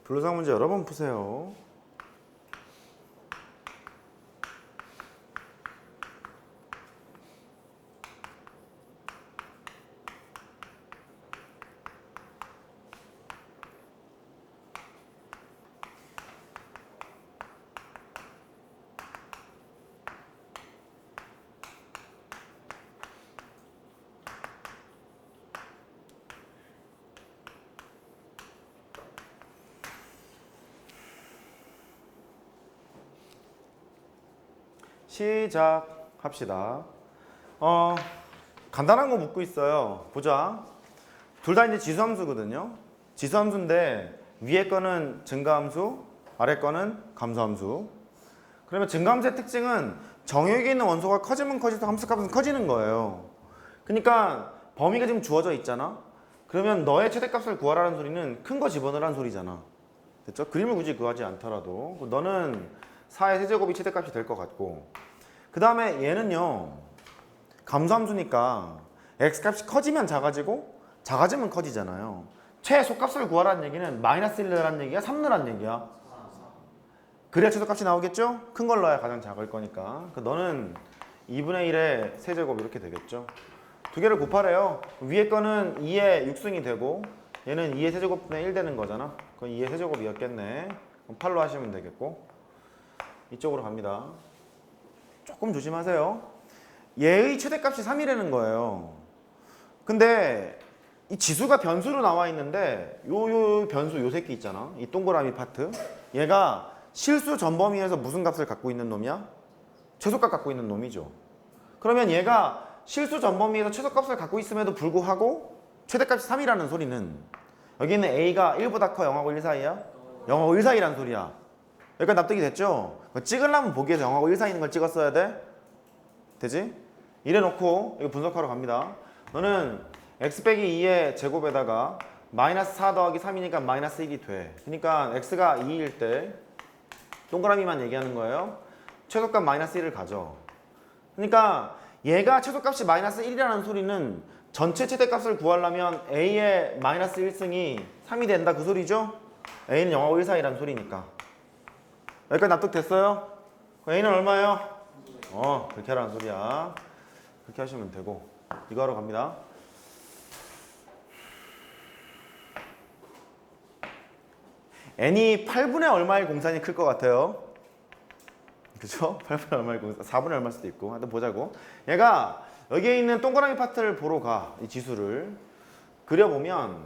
불로상 문제 여러 번 푸세요. 시작합시다. 간단한 거 묻고 있어요. 보자. 둘 다 이제 지수함수거든요. 지수함수인데 위에 거는 증가함수, 아래 거는 감소함수. 그러면 증가함수의 특징은 정역에 있는 원소가 커지면 커질수록 함수값은 커지는 거예요. 그러니까 범위가 지금 주어져 있잖아. 그러면 너의 최대값을 구하라는 소리는 큰 거 집어넣으라는 소리잖아. 됐죠? 그림을 굳이 구하지 않더라도 너는 4의 세제곱이 최대값이 될 것 같고, 그 다음에 얘는요 감소함수니까 x값이 커지면 작아지고 작아지면 커지잖아요. 최소값을 구하라는 얘기는 마이너스 1 넣으라는 얘기야, 3 넣으라는 얘기야? 그래야 최소값이 나오겠죠? 큰 걸 넣어야 가장 작을 거니까. 너는 2분의 1의 세제곱 이렇게 되겠죠. 두 개를 곱하래요. 위에 거는 2의 6승이 되고 얘는 2의 세제곱분의 1 되는 거잖아. 그건 2의 세제곱이었겠네. 그럼 8로 하시면 되겠고, 이쪽으로 갑니다. 조금 조심하세요. 얘의 최대값이 3이라는 거예요. 근데 이 지수가 변수로 나와 있는데 요 변수 요 새끼 있잖아. 이 동그라미 파트. 얘가 실수 전범위에서 무슨 값을 갖고 있는 놈이야? 최소값 갖고 있는 놈이죠. 그러면 얘가 실수 전범위에서 최소값을 갖고 있음에도 불구하고 최대값이 3이라는 소리는 여기 있는 A가 1보다 커 0하고 1 사이야? 0하고 1 사이라는 소리야. 여기까지 납득이 됐죠? 찍으려면 보기에서 0하고 1 사이 있는 걸 찍었어야 돼? 되지? 이래 놓고 이거 분석하러 갑니다. 너는 x 빼기 2의 제곱에다가 마이너스 4 더하기 3이니까 마이너스 1이 돼. 그러니까 x가 2일 때 동그라미만 얘기하는 거예요. 최소값 마이너스 1을 가져. 그러니까 얘가 최소값이 마이너스 1이라는 소리는 전체 최대값을 구하려면 a의 마이너스 1승이 3이 된다 그 소리죠? a는 0하고 1 사이라는 소리니까. 여기까지 납득됐어요? a는 얼마예요? 그렇게 하라는 소리야. 그렇게 하시면 되고, 이거 하러 갑니다. n이 8분의 얼마의 공산이 클 것 같아요? 그죠? 8분의 얼마의 공산, 4분의 얼마일 수도 있고. 하여튼 보자고. 얘가 여기에 있는 동그라미 파트를 보러 가. 이 지수를 그려보면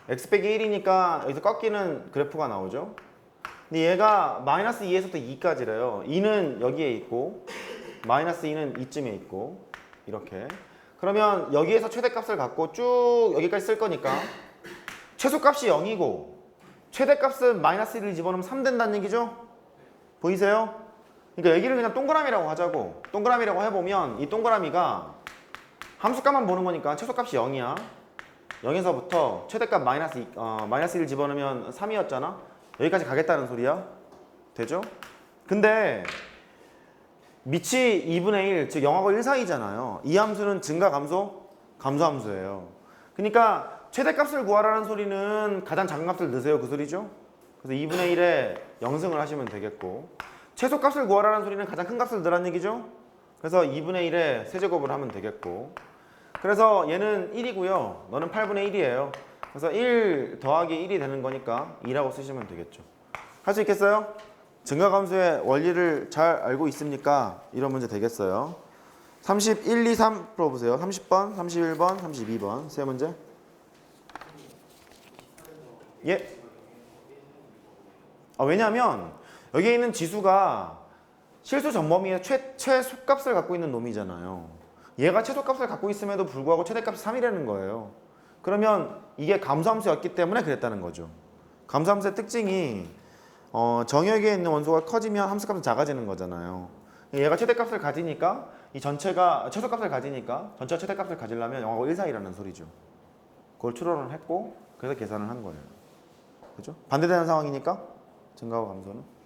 x 빼기 1이니까 여기서 꺾이는 그래프가 나오죠. 근데 얘가 마이너스 2에서부터 2까지래요. 2는 여기에 있고 마이너스 2는 이쯤에 있고 이렇게. 그러면 여기에서 최대값을 갖고 쭉 여기까지 쓸 거니까 최소값이 0이고 최대값은 마이너스 1을 집어넣으면 3 된다는 얘기죠? 보이세요? 그러니까 여기를 그냥 동그라미라고 하자고. 동그라미라고 해보면 이 동그라미가 함수값만 보는 거니까 최소값이 0이야. 0에서부터 최대값 마이너스 1을 집어넣으면 3이었잖아. 여기까지 가겠다는 소리야. 되죠? 근데 밑이 2분의 1, 즉 0하고 1 사이잖아요. 이 함수는 증가 감소? 감소 함수예요. 그러니까 최대값을 구하라는 소리는 가장 작은 값을 넣으세요 그 소리죠? 그래서 2분의 1에 0승을 하시면 되겠고, 최소값을 구하라는 소리는 가장 큰 값을 넣으라는 얘기죠? 그래서 2분의 1에 세제곱을 하면 되겠고, 그래서 얘는 1이고요. 너는 8분의 1이에요. 그래서 1 더하기 1이 되는 거니까 2라고 쓰시면 되겠죠. 할 수 있겠어요? 증가감수의 원리를 잘 알고 있습니까? 이런 문제 되겠어요. 31, 2, 3 풀어보세요. 30번, 31번, 32번 세 문제. 예. 왜냐하면 여기에 있는 지수가 실수 전범위의 최소값을 갖고 있는 놈이잖아요. 얘가 최소값을 갖고 있음에도 불구하고 최대값이 3이라는 거예요. 그러면 이게 감소함수였기 때문에 그랬다는 거죠. 감소함수의 특징이 정역에 있는 원소가 커지면 함수값은 작아지는 거잖아요. 얘가 최대값을 가지니까 이 전체가 최소값을 가지니까 전체가 최대값을 가지려면 0하고 1 사이라는 소리죠. 그걸 추론을 했고 그래서 계산을 한 거예요. 그죠? 반대되는 상황이니까 증가와 감소는.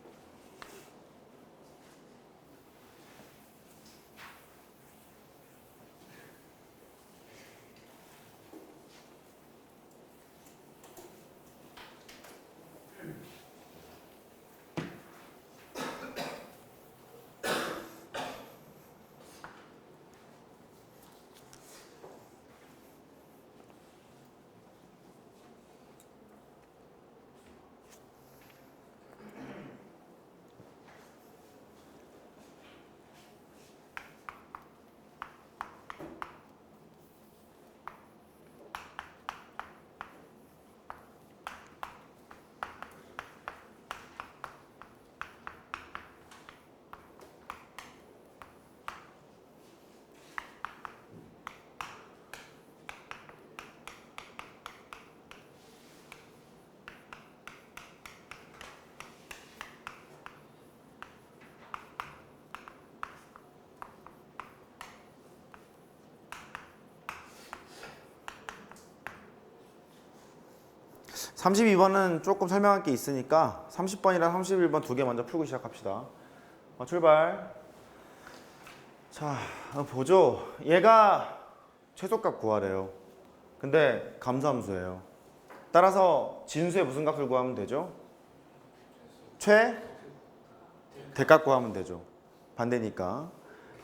32번은 조금 설명할 게 있으니까 30번이랑 31번 두 개 먼저 풀고 시작합시다. 출발. 자, 보죠. 얘가 최소값 구하래요. 근데 감소함수예요. 따라서 진수의 무슨 값을 구하면 되죠? 대값 구하면 되죠. 반대니까.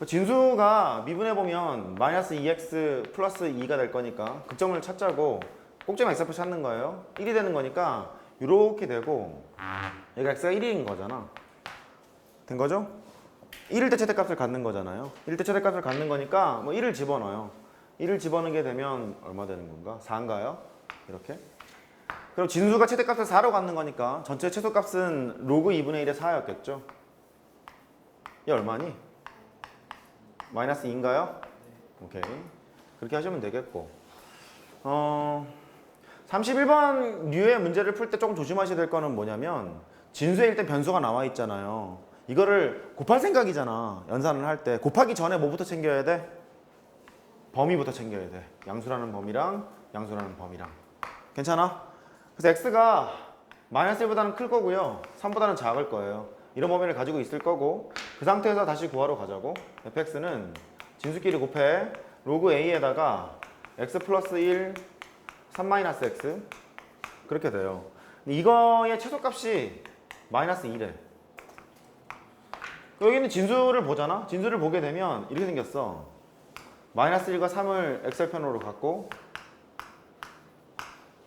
진수가 미분해보면 마이너스 2x 플러스 2가 될 거니까 극점을 찾자고 꼭지만 x표 찾는 거예요. 1이 되는 거니까 이렇게 되고 얘가 x가 1인 거잖아. 된 거죠? 1일 때 최대값을 갖는 거잖아요. 1일 때 최대값을 갖는 거니까 뭐 1을 집어넣어요. 1을 집어넣게 되면 얼마 되는 건가? 4인가요? 이렇게. 그럼 진수가 최대값을 4로 갖는 거니까 전체 최소값은 로그 2분의 1의 4였겠죠? 얘 얼마니? 마이너스 2인가요? 오케이. 그렇게 하시면 되겠고. 31번 류의 문제를 풀 때 조금 조심하셔야 될 거는 뭐냐면 진수에 일단 변수가 나와 있잖아요. 이거를 곱할 생각이잖아. 연산을 할 때. 곱하기 전에 뭐부터 챙겨야 돼? 범위부터 챙겨야 돼. 양수라는 범위랑 양수라는 범위랑. 괜찮아? 그래서 x가 마이너스 1보다는 클 거고요. 3보다는 작을 거예요. 이런 범위를 가지고 있을 거고 그 상태에서 다시 구하러 가자고. fx는 진수끼리 곱해 로그 a에다가 x 플러스 1 3 마이너스 x 그렇게 돼요. 이거의 최소값이 마이너스 1에 여기는 진수를 보잖아. 진수를 보게 되면 이렇게 생겼어. 마이너스 1과 3을 x절편으로 갖고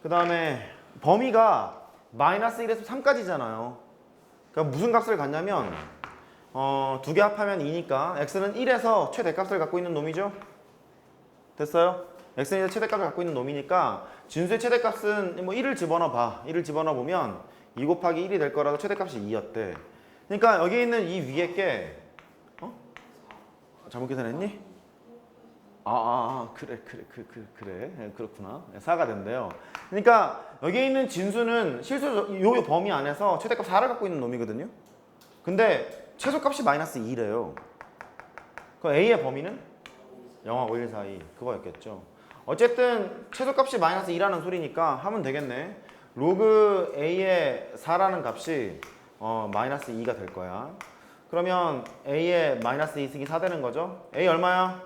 그 다음에 범위가 마이너스 1에서 3까지잖아요. 그러니까 무슨 값을 갖냐면 두 개 합하면 2니까 x는 1에서 최대값을 갖고 있는 놈이죠. 됐어요? x는 1에서 최대값을 갖고 있는 놈이니까 진수의 최대값은 뭐 1을 집어넣어 봐. 1을 집어넣어 보면 2 곱하기 1이 될 거라서 최대값이 2였대. 그러니까 여기 있는 이 위에 게 잘못 계산했니? 그래 그렇구나. 4가 된대요. 그러니까 여기 있는 진수는 실수 요 범위 안에서 최대값 4를 갖고 있는 놈이거든요. 근데 최소값이 마이너스 2래요. 그럼 A의 범위는 0하고 1 사이 그거였겠죠. 어쨌든 최소값이 마이너스 2라는 소리니까 하면 되겠네. 로그 A의 4라는 값이 마이너스 2가 될 거야. 그러면 A의 마이너스 2승이 4 되는 거죠. A 얼마야?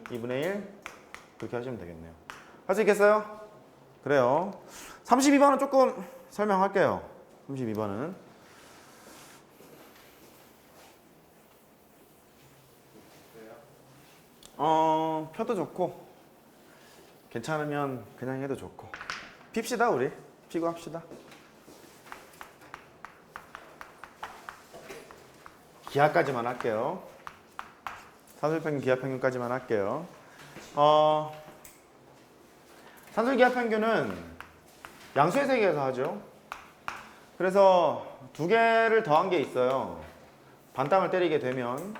2분의 1 그렇게 하시면 되겠네요. 할 수 있겠어요? 그래요. 32번은 조금 설명할게요. 32번은 펴도 좋고 괜찮으면 그냥 해도 좋고 핍시다. 우리 피고 합시다. 기하까지만 할게요. 산술평균, 기하평균까지만 할게요. 산술기하평균은 양수의 세계에서 하죠. 그래서 두 개를 더한 게 있어요. 반땅을 때리게 되면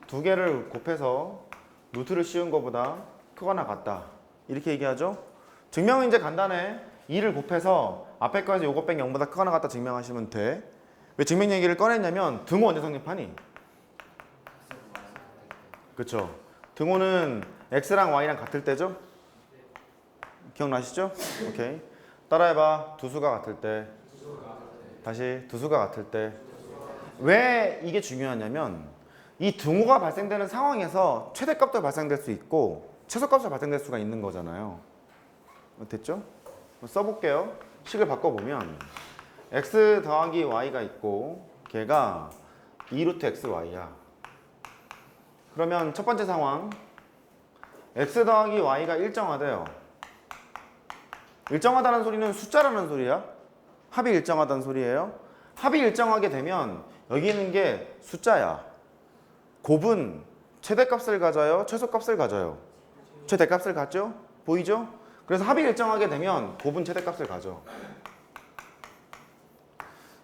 두 개를 곱해서 루트를 씌운 것보다 크거나 같다. 이렇게 얘기하죠. 증명은 이제 간단해. 2를 곱해서 앞에 거에서 요거 뺀 0보다 크거나 같다 증명하시면 돼. 왜 증명 얘기를 꺼냈냐면 등호 언제 성립하니? 그쵸. 등호는 x랑 y랑 같을 때죠? 기억나시죠? 오케이. 따라해봐. 두 수가 같을 때. 다시 두 수가 같을 때. 왜 이게 중요하냐면 이 등호가 발생되는 상황에서 최대값도 발생될 수 있고 최소값도 발생될 수가 있는 거잖아요. 됐죠? 써볼게요. 식을 바꿔보면 x 더하기 y가 있고 걔가 2루트 xy야. 그러면 첫 번째 상황 x 더하기 y가 일정하대요. 일정하다는 소리는 숫자라는 소리야. 합이 일정하다는 소리예요. 합이 일정하게 되면 여기 있는 게 숫자야. 곱은 최대값을 가져요? 최소값을 가져요? 최대값을 갖죠? 보이죠? 그래서 합이 일정하게 되면 곱은 최대값을 가져.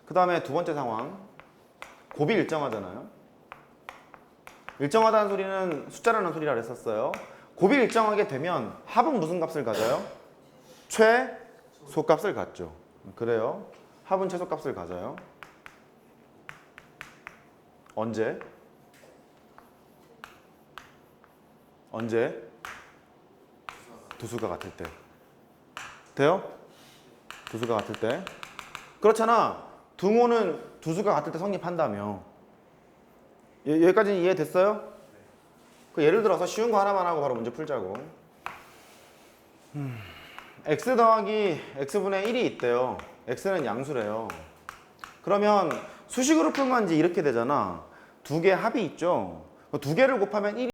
그 다음에 두 번째 상황 곱이 일정하잖아요. 일정하다는 소리는 숫자라는 소리라 그랬었어요. 곱이 일정하게 되면 합은 무슨 값을 가져요? 최소값을 갖죠. 그래요. 합은 최소값을 가져요. 언제? 언제? 두 수가 같을 때. 돼요? 두 수가 같을 때. 그렇잖아. 등호는 두 수가 같을 때 성립한다며. 여기까지는 이해됐어요? 그 예를 들어서 쉬운 거 하나만 하고 바로 문제 풀자고. x 더하기 x분의 1이 있대요. x는 양수래요. 그러면 수식으로 풀면 이제 이렇게 되잖아. 두 개 합이 있죠. 두 개를 곱하면 1이